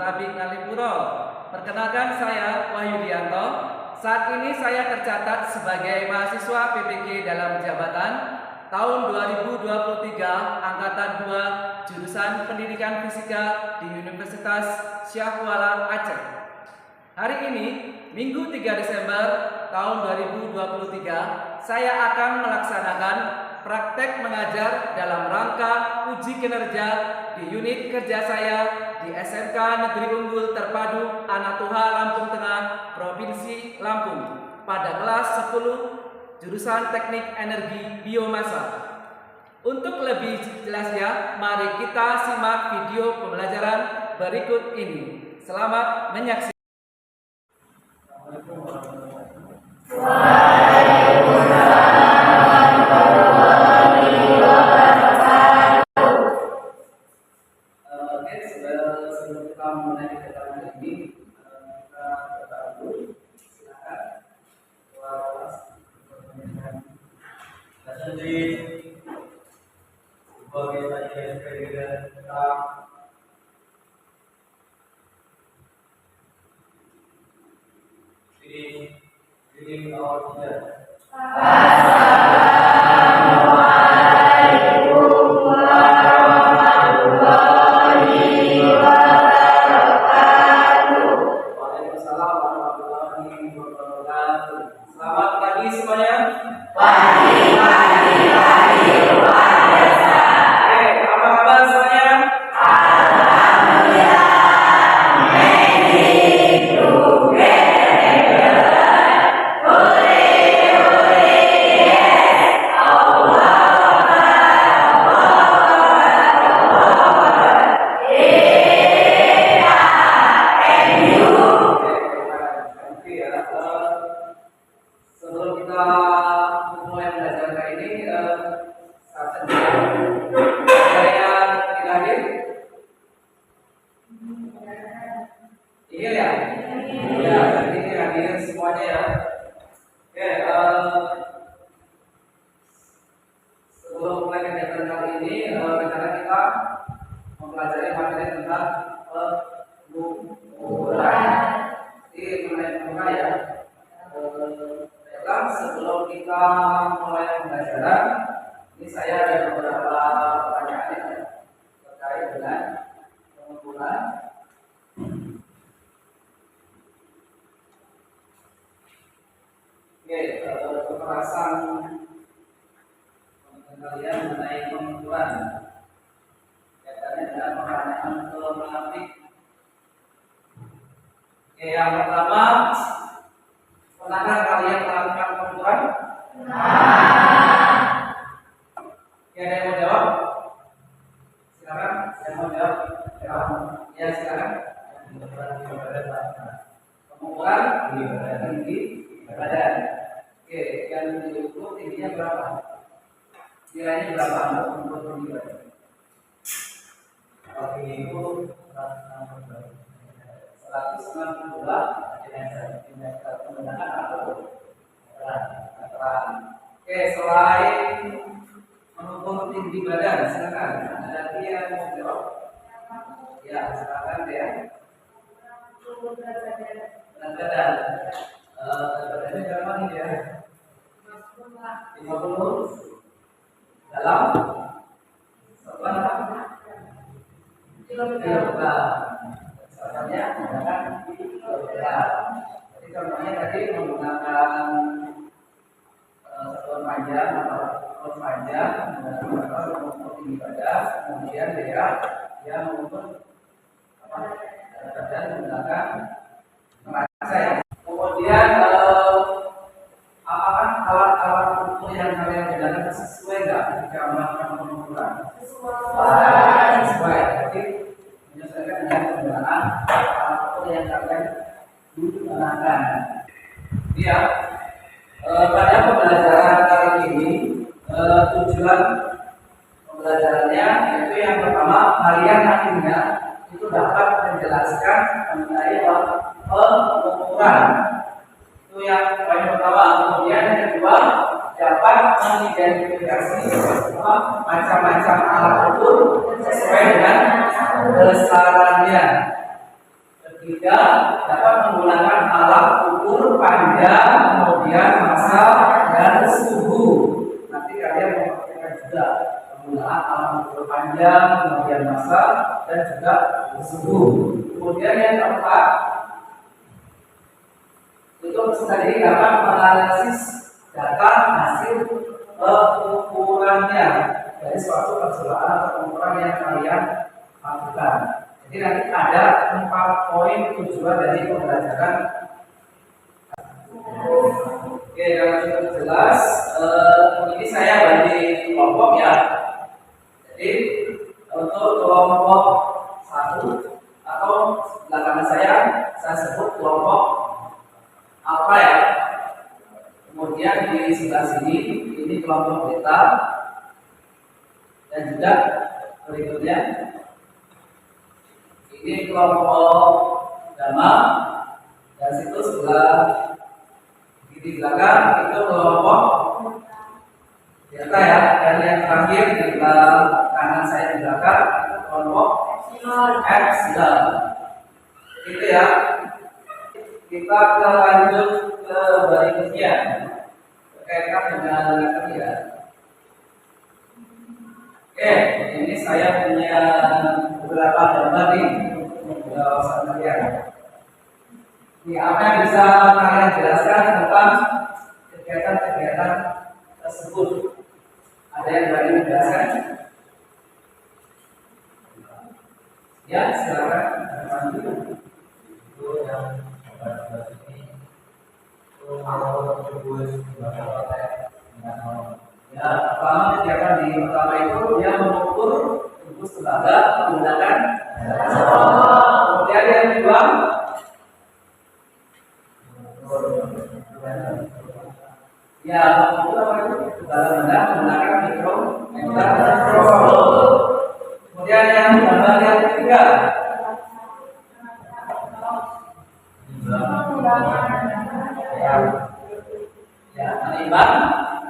Poltetabing Ngalipuro. Perkenalkan, saya Wahyu Dianto. Saat ini saya tercatat sebagai mahasiswa PPG dalam jabatan tahun 2023 angkatan 2 jurusan Pendidikan Fisika di Universitas Syah Kuala Aceh. Hari ini, Minggu 3 Desember tahun 2023, saya akan melaksanakan praktek mengajar dalam rangka uji kinerja di unit kerja saya di SMK Negeri Unggul Terpadu Anatuha Lampung Tengah, Provinsi Lampung pada kelas 10 jurusan Teknik Energi Biomasa. Untuk lebih jelasnya, mari kita simak video pembelajaran berikut ini. Selamat menyaksikan. Selamat pagi semuanya. Pagi. Oke, apa kabar semuanya? Sebelum kita mulai belajar kali ini, saya tidak hadir. Iya ya? Iya, jadi ini hadir semuanya ya. Oke, sebelum mulai kegiatan kali ini, rencana kita mempelajari materi tentang pengukuran. Ini mengenai pengukuran ya. Sebelum kita mulai pembelajaran, ini saya ada beberapa pertanyaan ya, terkait dengan pengukuran. Oke, kekerasan kalian mengenai pengukuran kaitannya dengan pertanyaan problematik. Oke, yang pertama, pernahkah kalian melakukan pengukuran? Ya, ada yang mau jawab? Silakan, yang mau jawab? Ya, silakan. Pengukuran tinggi badan. Oke, yang diukur tingginya berapa? Nilainya berapa untuk tinggi badan? Kalau tinggi itu 162 menggunakan aturan. Oke, selain mengukur tinggi badan, silakan. Ada lagi yang mau jawab? Ya, silakan ya. Berat badan. Badannya berapa nih ya? 50 dalam kilogram. Contohnya menggunakan kilogram. Jadi contohnya tadi menggunakan satuan panjang atau ukur panjang menggunakan mengukur tinggi badan, kemudian dia mengukur badan menggunakan neraca ya. Kemudian apakah alat-alat ukur yang kalian gunakan sesuai nggak ketika melakukan pengukuran? Sesuai. Jadi menyesuaikan dengan penggunaan alat ukur yang kalian gunakan. Ya, pada pembelajaran kali ini tujuan pembelajarannya yaitu yang pertama, kalian nantinya itu dapat menjelaskan mengenai pengukuran. Itu yang poin pertama. Kemudian yang kedua, dapat mengidentifikasi macam-macam alat ukur sesuai dengan besarannya. Ketiga, dapat menggunakan alat ukur panjang, kemudian massa dan suhu. Nanti kalian mempraktikkan juga penggunaan alat ukur panjang, kemudian massa dan juga suhu. Kemudian yang keempat, itu peserta didik dapat menganalisis data hasil pengukurannya dari suatu percobaan atau pengukuran yang kalian lakukan. Jadi nanti ada 4 poin tujuan dari pembelajaran. Oke, kalau cukup jelas, ini saya bagi kelompok ya. Jadi untuk kelompok 1 atau belakang saya sebut kelompok apa ya. Kemudian di sebelah sini ini kelompok beta dan juga berikutnya ini kelompok gamma dan situ sebelah di belakang itu kelompok delta ya, dan yang terakhir di kanan saya di belakang itu kelompok epsilon. Itu ya. Kita lanjut ke berikutnya berkaitan dengan ini ya. Oke, ini saya punya beberapa gambar nih untuk wawasan kalian. Ini apa yang bisa kalian jelaskan tentang kegiatan-kegiatan tersebut? Ada yang berani menjelaskan? Ya, silakan. Ya, pertama kegiatan di pertama itu dia mengukur tubuh tembaga menggunakan kemudian yang kedua ya mengukur apa itu tembaga menggunakan mikrometer. Kemudian yang gambar yang ketiga ya menimbang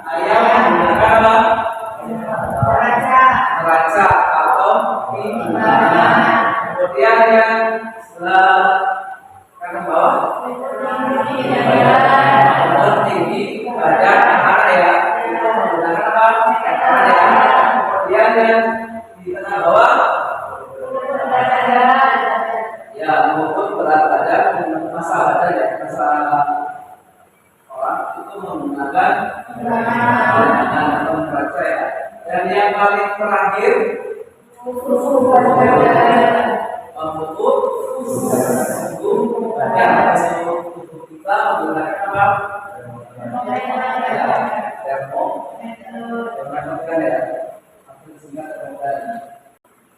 ayam menggunakan apa? Neraca atau timbangan. Kemudian yang sebelah kanan bawah nomor tinggi badan anak ya, itu menggunakan apa? Kemudian yang di tengah bawah ya mengukur berat badan dan massa badan ya, massa orang itu menggunakan atau neraca ya. Dan yang paling terakhir mengukur suhu badan atau tubuh kita menggunakan apa? Termometer ya.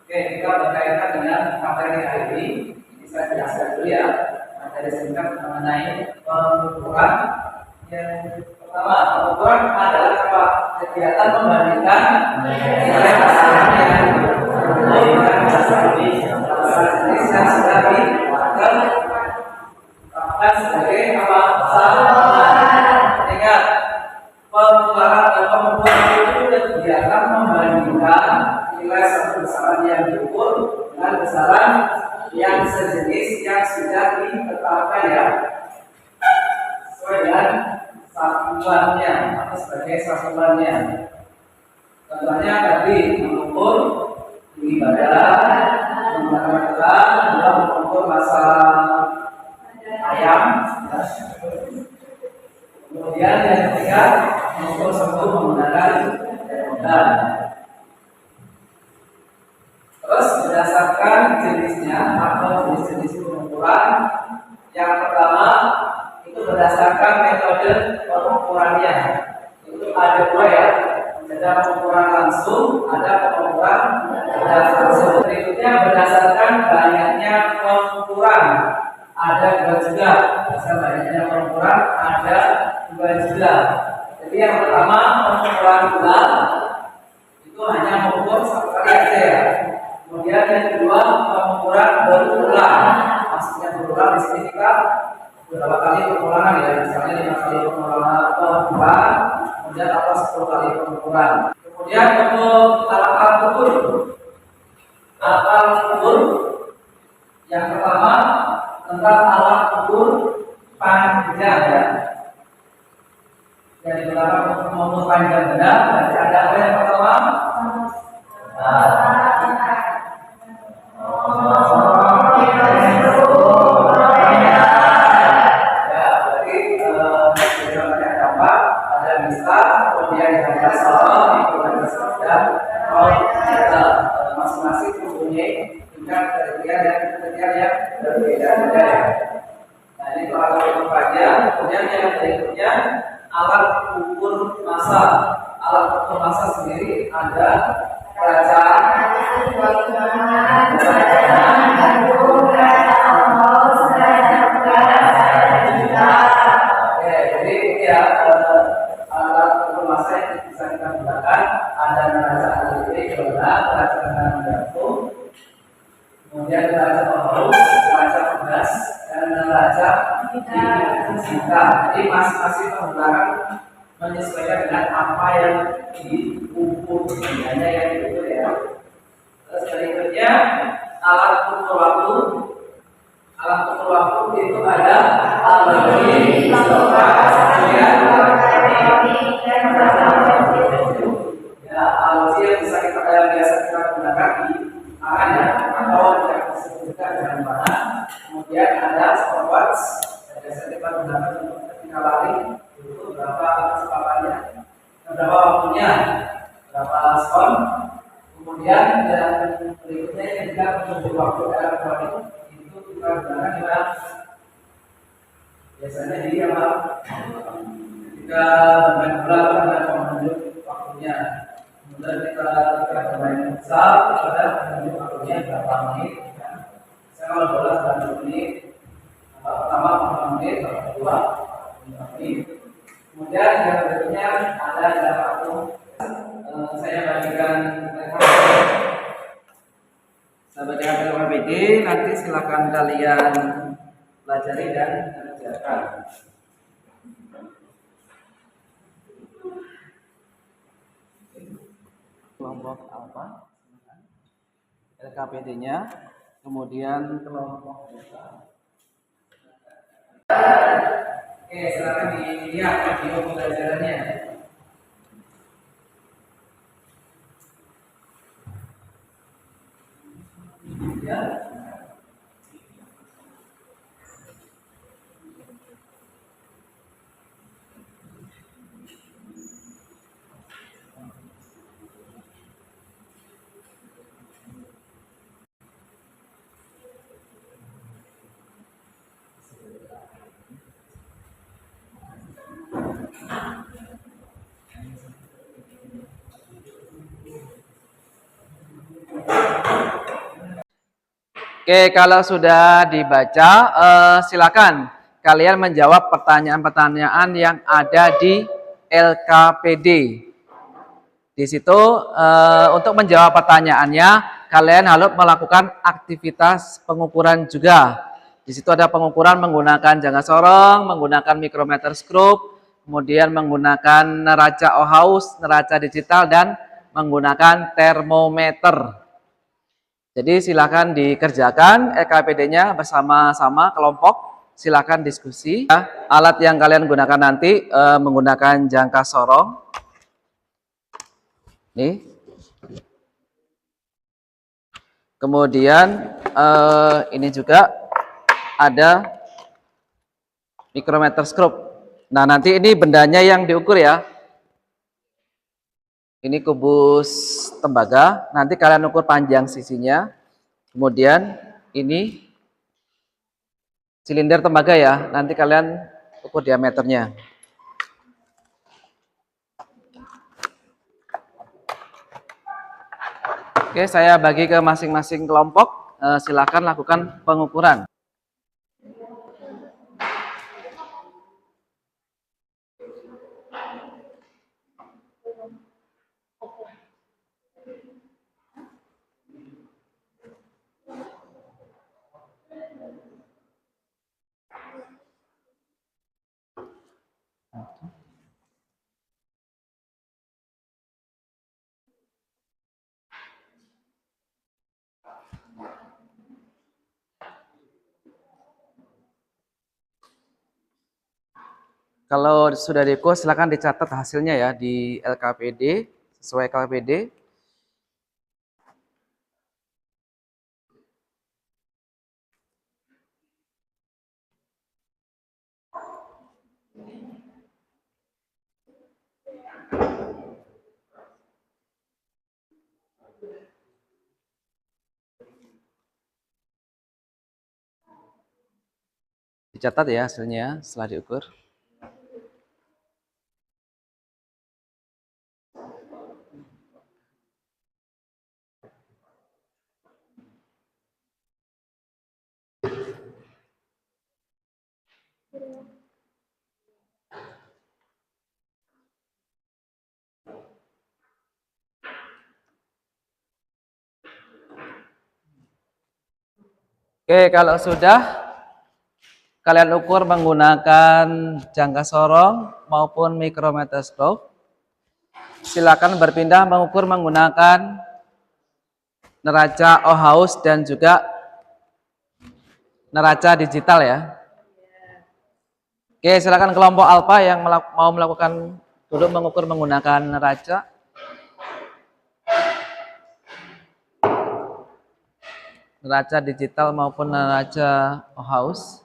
Oke, kita berkaitan dengan materi hari ini. Ini saya jelaskan dulu ya. Materi singkat mengenai pengukuran. Yang pertama, pengukuran adalah apa? Kegiatan membandingkan nilai hasilnya dengan jenis yang sudah ditetapkan sebagai apa? Sama. Ingat, pengukuran atau pengukuran itu kegiatan membandingkan nilai satu besaran yang diukur dengan besaran yang sejenis yang sudah ditetapkan ya, sesuai dengan satuannya atau sebagai satuannya. Contohnya tadi mengukur tinggi badan, menggunakan gelang, juga mengukur massa ayam. Kemudian yang ketiga mengukur suhu menggunakan dan. Terus berdasarkan jenisnya atau jenis-jenis pengukuran, yang pertama itu berdasarkan metode pengukurannya. Itu ada dua ya, ada pengukuran langsung, ada pengukuran tidak langsung. Berikutnya berdasarkan banyaknya pengukuran, ada dua juga. Berdasarkan banyaknya pengukuran ada dua juga. Jadi yang pertama pengukuran ulang itu hanya mengukur satu kali aja ya. Kemudian yang kedua pengukuran berulang. Maksudnya berulang di sini kita beberapa kali pengulangan ya, misalnya 5 kali pengukuran, kemudian atau 10 kali pengukuran. Kemudian untuk alat-alat ukur, alat ukur yang pertama tentang masing-masing mempunyai tingkat kriteria yang berbeda-beda ya. Nah ini untuk alat ukur panjang. Kemudian yang berikutnya alat ukur massa. Alat ukur massa sendiri ada peracaan, jadi ya alat ukur massa yang bisa kita gunakan ada neraca ADB, neraca tekanan gantung, kemudian neraca paus, neraca pegas, dan neraca digital. Jadi masing-masing penggunaan menyesuaikan dengan apa yang diukur, hanya yang diukur ya. Terus berikutnya alat ukur waktu. Alat ukur waktu itu ada algoritma, kemudian ya algoritma yang bisa biasa kita gunakan di tangan ya, atau yang disebutkan dengan mana. Kemudian ada stopwatch yang biasa kita gunakan untuk ketika lari itu berapa kecepatannya, berapa waktunya, berapa skor. Kemudian yang berikutnya yang kita mengukur waktu elektronik itu kita gunakan dengan biasanya di apa? Ketika bermain bola ada penunjuk waktunya. Kemudian kita bermain futsal ada penunjuk waktunya berapa menit. Misalnya kalau bola 90 menit, pertama 4 menit, kedua 5 menit. Kemudian yang berikutnya ada dalam waktu saya bagikan PPD, nanti silakan kalian pelajari dan kerjakan. Kelompok apa? LKPD-nya, kemudian kelompok data. Oke, silakan dilihat video pembelajarannya. Ya. Oke, kalau sudah dibaca, silakan kalian menjawab pertanyaan-pertanyaan yang ada di LKPD. Di situ untuk menjawab pertanyaannya, kalian harus melakukan aktivitas pengukuran juga. Di situ ada pengukuran menggunakan jangka sorong, menggunakan micrometer scope, kemudian menggunakan neraca Ohaus, neraca digital, dan menggunakan termometer. Jadi silakan dikerjakan LKPD-nya bersama-sama kelompok, silakan diskusi. Alat yang kalian gunakan nanti menggunakan jangka sorong. Nih. Kemudian ini juga ada micrometer scope. Nah, nanti ini bendanya yang diukur ya. Ini kubus tembaga, nanti kalian ukur panjang sisinya. Kemudian ini silinder tembaga ya, nanti kalian ukur diameternya. Oke, saya bagi ke masing-masing kelompok, silakan lakukan pengukuran. Kalau sudah diukur, silakan dicatat hasilnya ya di LKPD, sesuai LKPD. Dicatat ya hasilnya setelah diukur. Oke, kalau sudah kalian ukur menggunakan jangka sorong maupun mikrometerskop, silakan berpindah mengukur menggunakan neraca Ohaus dan juga neraca digital ya. Oke, silakan kelompok alfa yang mau melakukan dulu mengukur menggunakan neraca. Neraca digital maupun neraca Ohaus.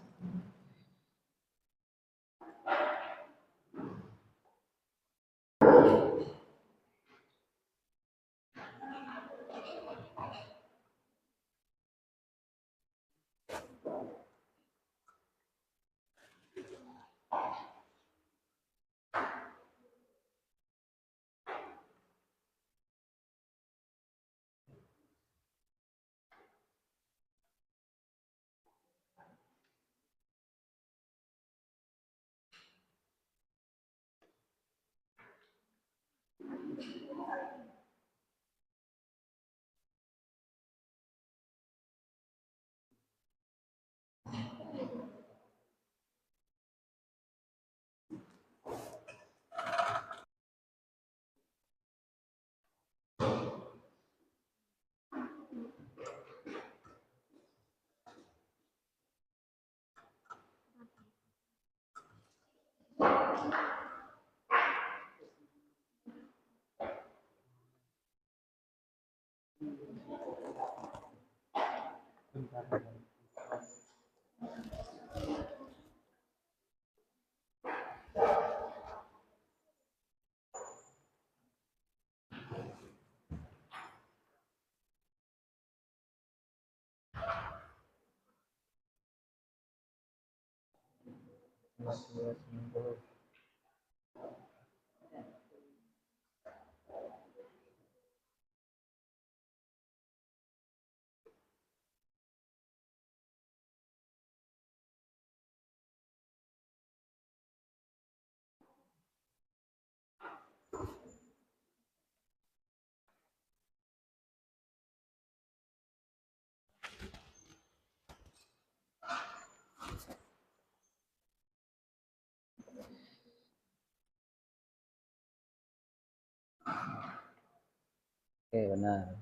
Oke, benar.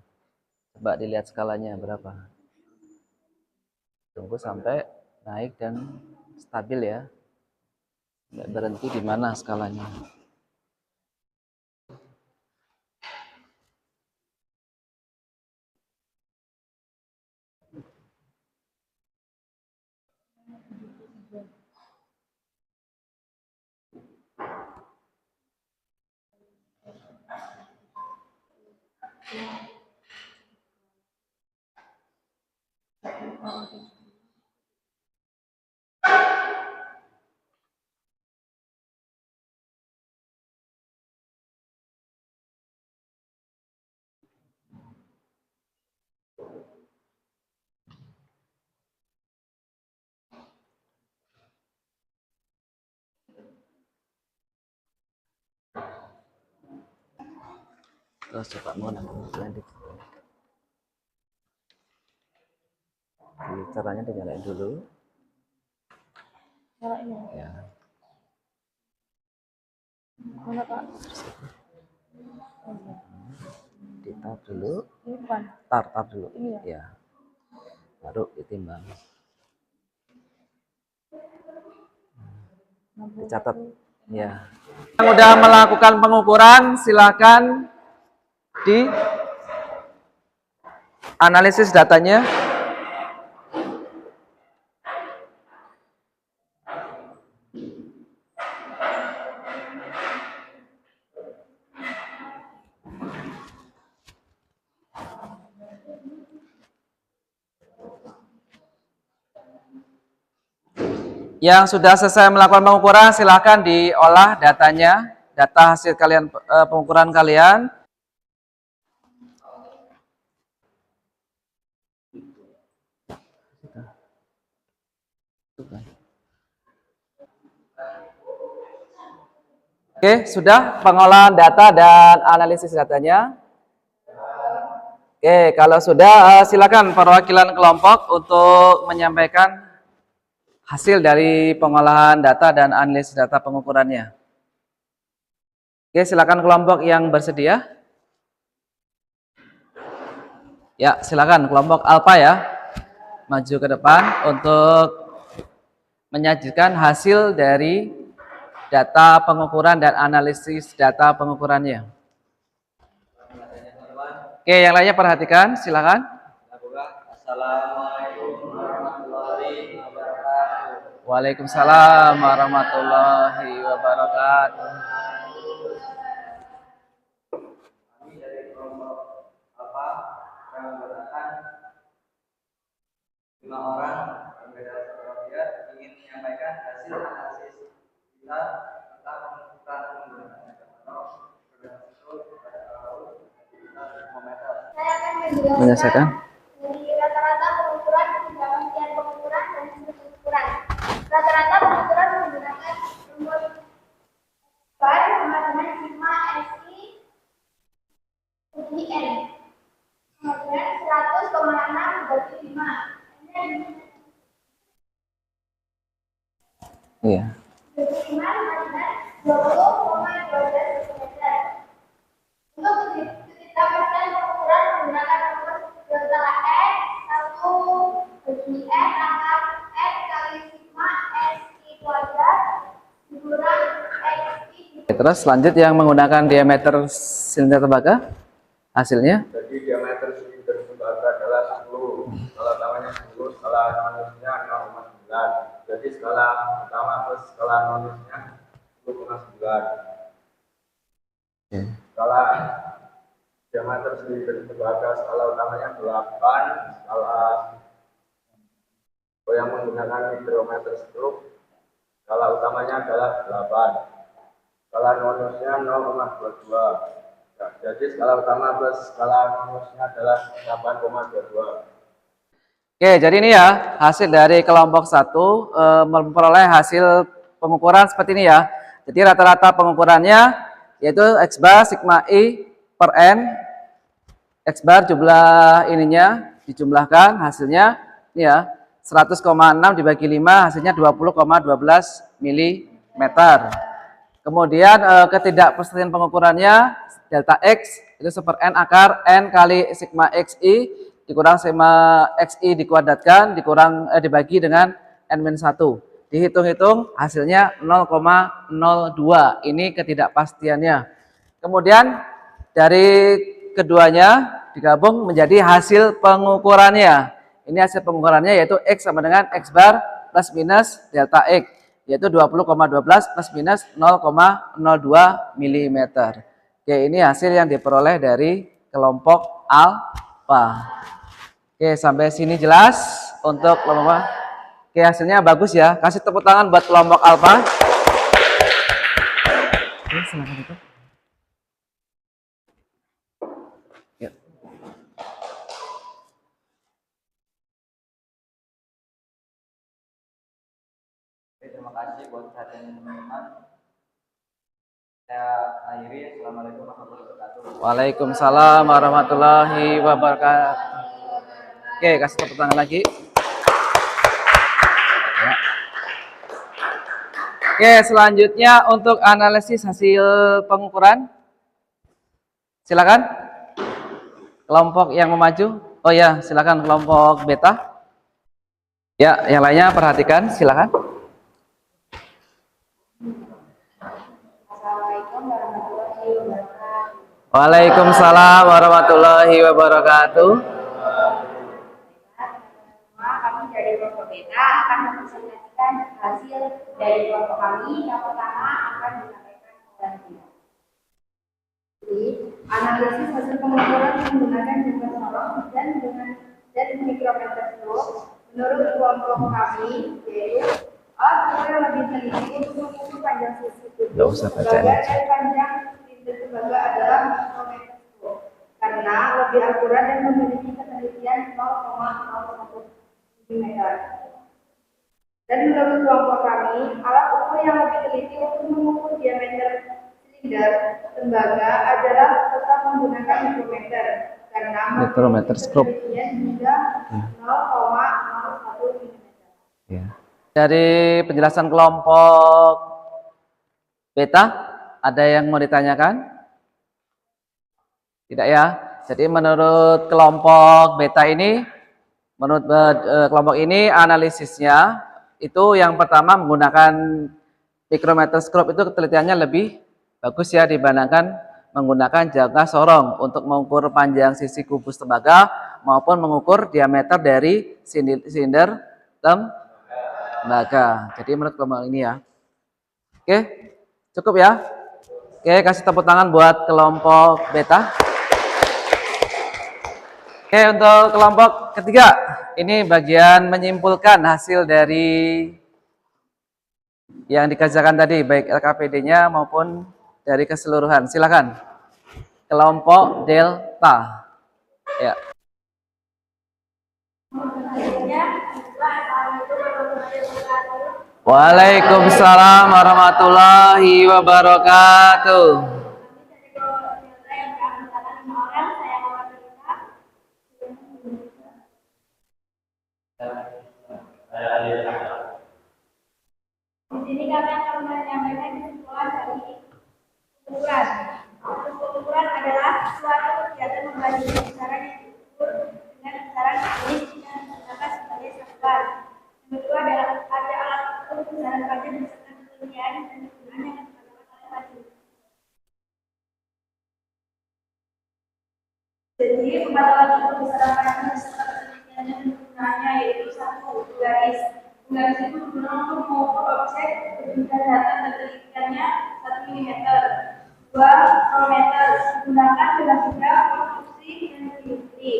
Coba dilihat skalanya berapa. Tunggu sampai naik dan stabil ya. Nggak berhenti di mana skalanya. Terus coba menggunakan caranya dinyalain dulu. Ya. Mana Pak? Ditar dulu. Ini bukan. Tar dulu. Ini ya? Ya. Baru ditimbang. Dicatat. Ya. Yang sudah melakukan pengukuran, silakan di analisis datanya. Yang sudah selesai melakukan pengukuran silahkan diolah datanya, data hasil kalian pengukuran kalian. Oke, sudah pengolahan data dan analisis datanya. Oke, kalau sudah silakan perwakilan kelompok untuk menyampaikan hasil dari pengolahan data dan analisis data pengukurannya. Oke, silakan kelompok yang bersedia. Ya, silakan kelompok Alpha ya. Maju ke depan untuk menyajikan hasil dari data pengukuran dan analisis data pengukurannya. Oke, yang lainnya perhatikan, silakan. Assalamualaikum warahmatullahi wabarakatuh. Waalaikumsalam warahmatullahi wabarakatuh. Kami dari kelompok Alpha akan menggunakan 5 orang berbeda profil ingin menyampaikan hasil analisis kita tentang pengukuran menggunakan menyelesaikan dari rata-rata pengukuran, penelitian pengukuran dan pengukuran. Rata-rata pengukuran menggunakan rumus bar sama dengan sigma SI uji N. Kemudian 100,6 bagi 5. Iya. 25 dengan 20,12 cm. Untuk ketika pengukuran menggunakan rumus delta X 1 bagi N akar X kali sigma SI kuadrat dikurang XI. Terus lanjut yang menggunakan diameter silinder tembaga hasilnya. Jadi diameter silinder tembaga adalah 10. Skala utamanya 10, skala minusnya 0,9. Jadi skala utama plus skala minusnya 10,9. Skala diameter silinder tembaga skala utamanya 8, skala yang menggunakan mikrometer stroke skala utamanya adalah 8. Skala minusnya 0,22. Jadi skala utama plus skala minusnya adalah 8,22. Oke, jadi ini ya hasil dari kelompok 1 memperoleh hasil pengukuran seperti ini ya. Jadi rata-rata pengukurannya yaitu X bar sigma I per N. X bar jumlah ininya dijumlahkan hasilnya ini ya 100,6 dibagi 5 hasilnya 20,12 mm. Kemudian ketidakpastian pengukurannya delta X itu 1/n akar N kali sigma XI dikurang sigma XI dikuadratkan dibagi dengan N-1. Dihitung-hitung hasilnya 0,02. Ini ketidakpastiannya. Kemudian dari keduanya digabung menjadi hasil pengukurannya. Ini hasil pengukurannya yaitu X sama dengan X bar plus minus delta X yaitu 20,12 plus minus 0,02 mm. Oke, ini hasil yang diperoleh dari kelompok Alpha. Oke, sampai sini jelas untuk kelompok. Oke, hasilnya bagus ya. Kasih tepuk tangan buat kelompok Alpha. Oke, silakan itu. Ya. Terima kasih buat perhatiannya teman-teman. Saya akhiri. Assalamualaikum warahmatullahi wabarakatuh. Waalaikumsalam warahmatullahi wabarakatuh. Oke, kasih tepuk tangan lagi. Ya. Oke, selanjutnya untuk analisis hasil pengukuran. Silakan. Kelompok yang memaju. Oh ya, silakan kelompok beta. Ya, yang lainnya perhatikan, silakan. Assalamualaikum warahmatullahi wabarakatuh. Waalaikumsalam warahmatullahi wabarakatuh. Kami dari kelompok beta akan mempresentasikan hasil dari kelompok kami. Yang pertama akan disampaikan oleh Bina. Jadi, analisis hasil pengukuran menggunakan jumlah sorong dan mikrometer stroke menurut kelompok kami yaitu Alat ukur yang lebih teliti untuk mengukur panjang sisi tubuh Nggak usah bacain tembaga aja. dan panjang sisi tembaga adalah mikrometerskop karena lebih akurat dan memiliki ketelitian 0,01 mm. Dan menurut kelompok kami, alat ukur yang lebih teliti untuk mengukur diameter silinder tembaga adalah tetap menggunakan mikrometer karena Mikrometerskop. ketelitian hingga 0,01 mm. Ya. Dari penjelasan kelompok beta, ada yang mau ditanyakan? Tidak ya. Jadi menurut kelompok beta ini, menurut kelompok ini analisisnya itu yang pertama menggunakan mikrometerskop itu ketelitiannya lebih bagus ya dibandingkan menggunakan jangka sorong untuk mengukur panjang sisi kubus tembaga maupun mengukur diameter dari silinder tembaga. Jadi menurut kelompok ini ya. Oke, cukup ya. Oke, kasih tepuk tangan buat kelompok beta. Oke, untuk kelompok ketiga, ini bagian menyimpulkan hasil dari yang dikerjakan tadi, baik LKPD-nya maupun dari keseluruhan. Silakan. Kelompok delta. Ya. Waalaikumsalam warahmatullahi wabarakatuh. Di sini kami akan menyampaikan kesimpulan dari ukuran. Ukuran adalah suatu kegiatan membandingkan besaran yang diukur dengan besaran jenis yang digunakan sebagai satuan. Yang kedua adalah ada alat ukur besaran pajak beserta ketelitian dan penggunaan yang digunakan oleh wajib. Jadi empat alat ukur besaran pajak beserta ketelitian dan penggunaannya yaitu 1. Garis. Garis itu digunakan untuk mengukur objek berdasarkan data ketelitiannya 1 mm. 2. Mikrometer digunakan dalam bidang konstruksi dan industri.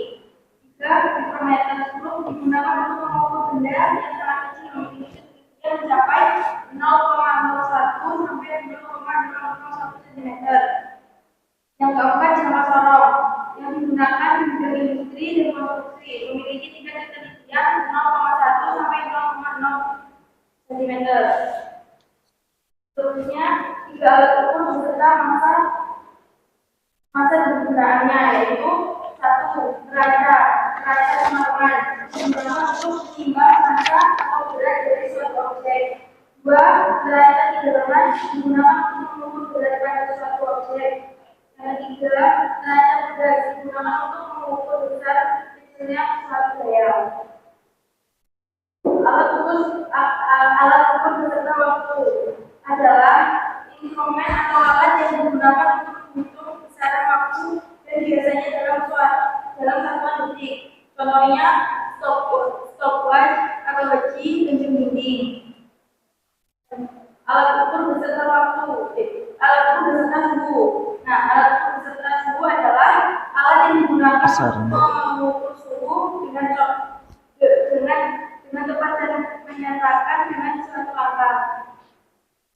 3. Mikrometerskop digunakan untuk mengukur benda yang sangat kecil memiliki ketelitian mencapai 0,01 sampai 0,001 cm. Yang keempat, jangka sorong yang digunakan di bidang industri dan konstruksi memiliki tingkat ketelitian 0,1 sampai 0,0 cm. Seterusnya, 3 alat ukur beserta masa penggunaannya yaitu 1. Neraca kemaluan digunakan untuk menimbang massa atau berat dari suatu objek. 2. Neraca tidaklah digunakan untuk mengukur berat pada suatu objek. Yang 3. Neraca pedas digunakan untuk mengukur besar kecilnya suatu daya. Alat ukur beserta waktu adalah instrumen atau alat yang digunakan untuk menghitung besaran waktu dan biasanya dalam satuan detik. Contohnya stopwatch atau beci dan dinding. Alat ukur beserta waktu, alat ukur beserta suhu. Nah, alat ukur beserta suhu adalah alat yang digunakan untuk mengukur suhu dengan tepat dan menyatakan dengan suatu angka.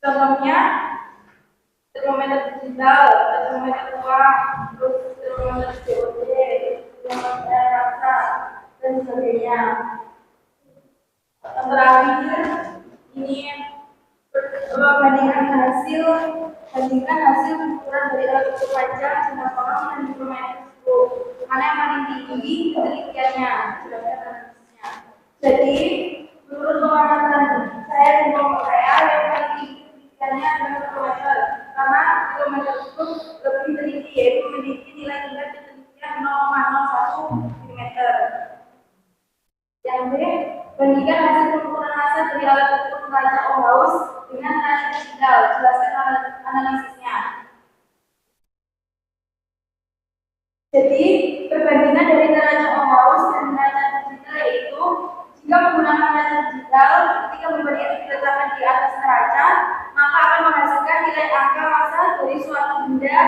Contohnya termometer digital, termometer uang, terus termometer COD, termometer rasa, dan sebagainya. Yang terakhir ini bandingkan hasil ukuran dari alat ukur panjang, jangka sorong, dan mikrometerskop. Mana yang paling tinggi ketelitiannya? Jadi menurut pengalaman saya dan kelompok saya yang paling tinggi ketelitiannya adalah mikrometer, karena mikrometerskop lebih teliti yaitu memiliki nilai tingkat ketelitian 0,01 mm. Yang B, bandingkan hasil pengukuran massa dari alat ukur neraca Ohaus dengan neraca digital. Jelaskan analisisnya. Jadi, perbandingan dari neraca Ohaus dan neraca digital yaitu jika menggunakan neraca digital, ketika pembandingan diletakkan di atas neraca, maka akan menghasilkan nilai angka massa dari suatu benda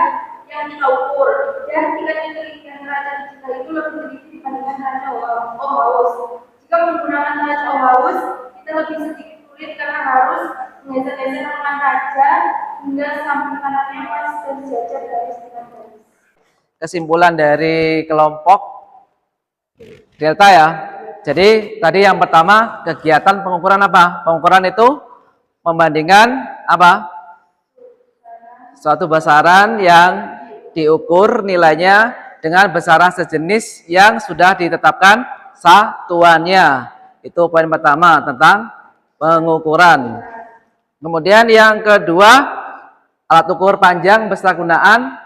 yang kita ukur. Dan tingkat ketelitian neraca digital itu lebih teliti dibandingkan neraca Ohaus. Jika menggunakan neraca Ohaus, kita lebih sedikit sulit karena makanannya pas dan sejajar garis dengan garis. Kesimpulan dari kelompok delta ya. Jadi tadi yang pertama kegiatan pengukuran apa? Pengukuran itu membandingkan apa? Suatu besaran yang diukur nilainya dengan besaran sejenis yang sudah ditetapkan satuannya. Itu poin pertama tentang pengukuran. Kemudian yang kedua, alat ukur panjang beserta gunaan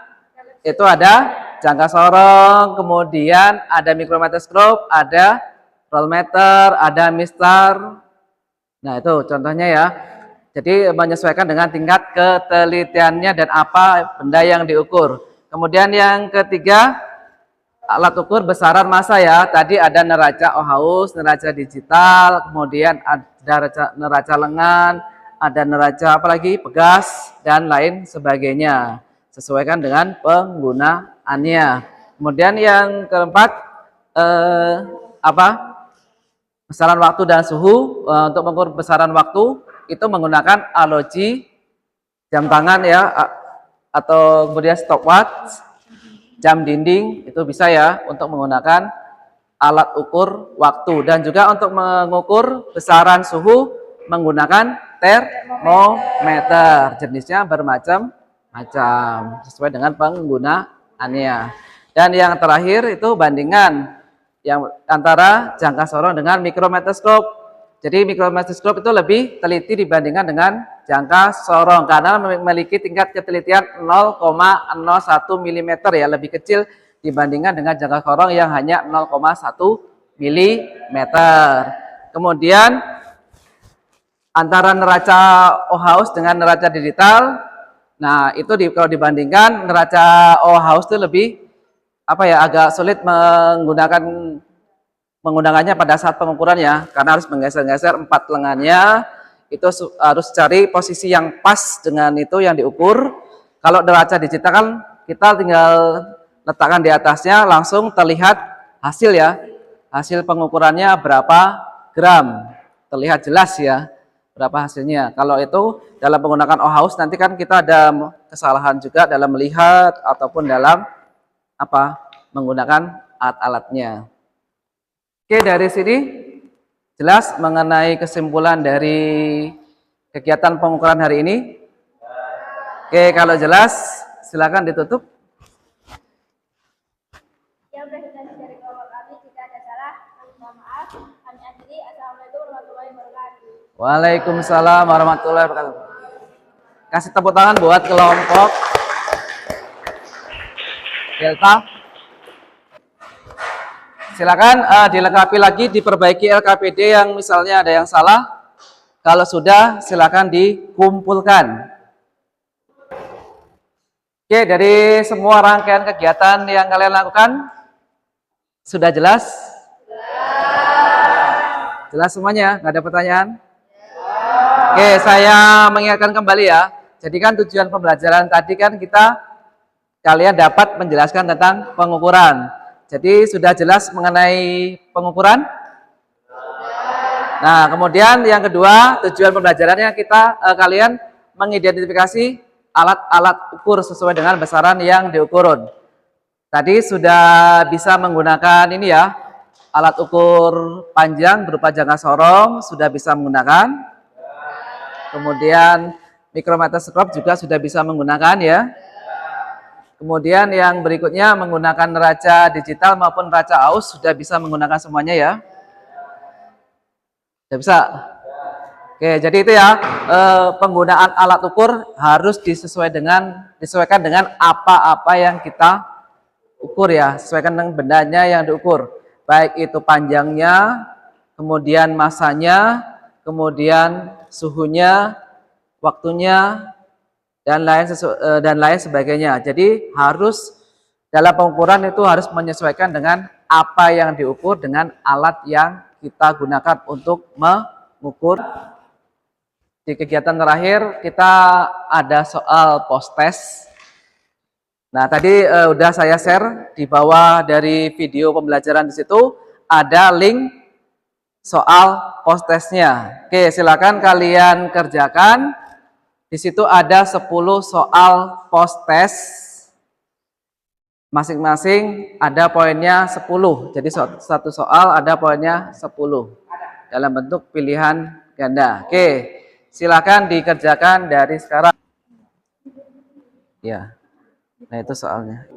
itu ada jangka sorong, kemudian ada mikrometerskop, ada rollmeter, ada mistar. Nah, itu contohnya ya. Jadi menyesuaikan dengan tingkat ketelitiannya dan apa benda yang diukur. Kemudian yang ketiga, alat ukur besaran massa ya. Tadi ada neraca Ohaus, neraca digital, kemudian ada neraca lengan, ada neraca apalagi pegas dan lain sebagainya. Sesuaikan dengan penggunaannya. Kemudian yang keempat besaran waktu dan suhu. Untuk mengukur besaran waktu itu menggunakan aloji, jam tangan ya, atau kemudian stopwatch, jam dinding, itu bisa ya untuk menggunakan alat ukur waktu. Dan juga untuk mengukur besaran suhu menggunakan termometer, jenisnya bermacam-macam sesuai dengan penggunaannya. Dan yang terakhir itu bandingan yang antara jangka sorong dengan mikrometerskop. Jadi mikrometerskop itu lebih teliti dibandingkan dengan jangka sorong karena memiliki tingkat ketelitian 0,01 mm ya, lebih kecil dibandingkan dengan jangka sorong yang hanya 0,1 mm. Kemudian antara neraca Ohaus dengan neraca digital, nah itu kalau dibandingkan neraca Ohaus itu lebih agak sulit menggunakannya pada saat pengukuran ya, karena harus menggeser-geser 4 lengannya, itu harus cari posisi yang pas dengan itu yang diukur. Kalau neraca digital kan kita tinggal letakkan di atasnya langsung terlihat hasil ya, hasil pengukurannya berapa gram, terlihat jelas ya berapa hasilnya. Kalau itu dalam menggunakan Ohaus nanti kan kita ada kesalahan juga dalam melihat ataupun dalam menggunakan alat-alatnya. Oke, dari sini jelas mengenai kesimpulan dari kegiatan pengukuran hari ini. Oke, kalau jelas silakan ditutup. Yang presentasi dari kelompok kami, jika ada salah, kami mohon maaf. Kami akhiri. Assalamualaikum warahmatullahi wabarakatuh. Waalaikumsalam warahmatullahi wabarakatuh. Kasih tepuk tangan buat kelompok Delta. Silakan dilengkapi lagi, diperbaiki LKPD yang misalnya ada yang salah. Kalau sudah, silakan dikumpulkan. Oke, dari semua rangkaian kegiatan yang kalian lakukan, sudah jelas? Jelas semuanya? Nggak ada pertanyaan? Oke, saya mengingatkan kembali ya. Jadi kan tujuan pembelajaran tadi kan kalian dapat menjelaskan tentang pengukuran. Jadi sudah jelas mengenai pengukuran? Nah, kemudian yang kedua, tujuan pembelajarannya kalian mengidentifikasi alat-alat ukur sesuai dengan besaran yang diukur. Tadi sudah bisa menggunakan ini ya, alat ukur panjang berupa jangka sorong, sudah bisa menggunakan. Kemudian mikrometerskop juga sudah bisa menggunakan ya. Kemudian yang berikutnya menggunakan neraca digital maupun neraca Ohaus sudah bisa menggunakan semuanya ya. Sudah bisa? Oke, jadi itu ya, penggunaan alat ukur harus disesuaikan dengan apa-apa yang kita ukur ya, sesuaikan dengan bendanya yang diukur. Baik itu panjangnya, kemudian massanya, kemudian suhunya, waktunya, dan lain sebagainya. Jadi harus dalam pengukuran itu harus menyesuaikan dengan apa yang diukur dengan alat yang kita gunakan untuk mengukur. Di kegiatan terakhir kita ada soal post test. Nah, tadi udah saya share di bawah dari video pembelajaran, di situ ada link soal post testnya. Oke, silakan kalian kerjakan. Di situ ada 10 soal post test. Masing-masing ada poinnya 10. Jadi satu soal ada poinnya 10 dalam bentuk pilihan ganda. Oke, silakan dikerjakan dari sekarang. Ya. Nah, itu soalnya.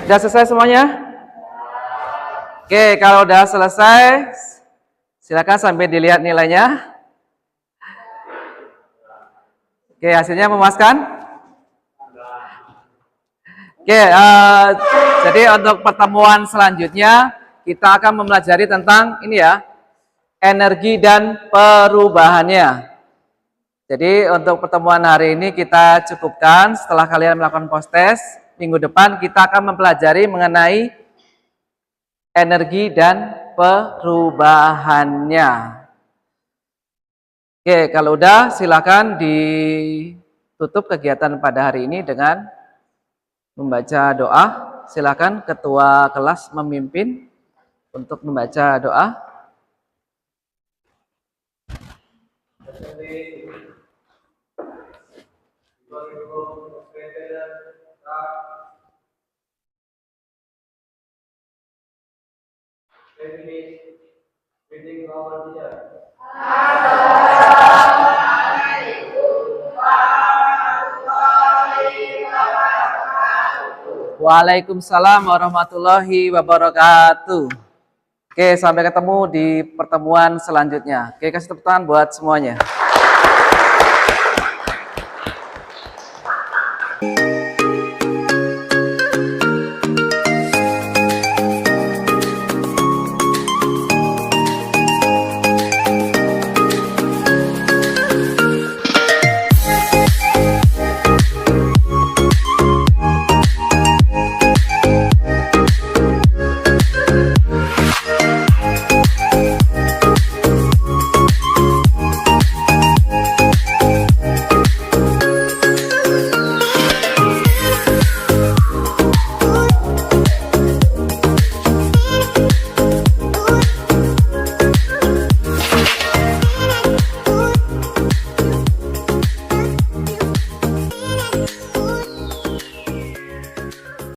Sudah selesai semuanya? Oke, kalau udah selesai, silakan sampai dilihat nilainya. Oke, hasilnya memuaskan? Oke, jadi untuk pertemuan selanjutnya kita akan mempelajari tentang ini ya, energi dan perubahannya. Jadi untuk pertemuan hari ini kita cukupkan. Setelah kalian melakukan post test, minggu depan kita akan mempelajari mengenai energi dan perubahannya. Oke, kalau udah silakan ditutup kegiatan pada hari ini dengan membaca doa. Silakan ketua kelas memimpin untuk membaca doa. Waalaikumsalam warahmatullahi wabarakatuh. Oke, sampai ketemu di pertemuan selanjutnya. Oke, kasih tepuk tangan buat semuanya.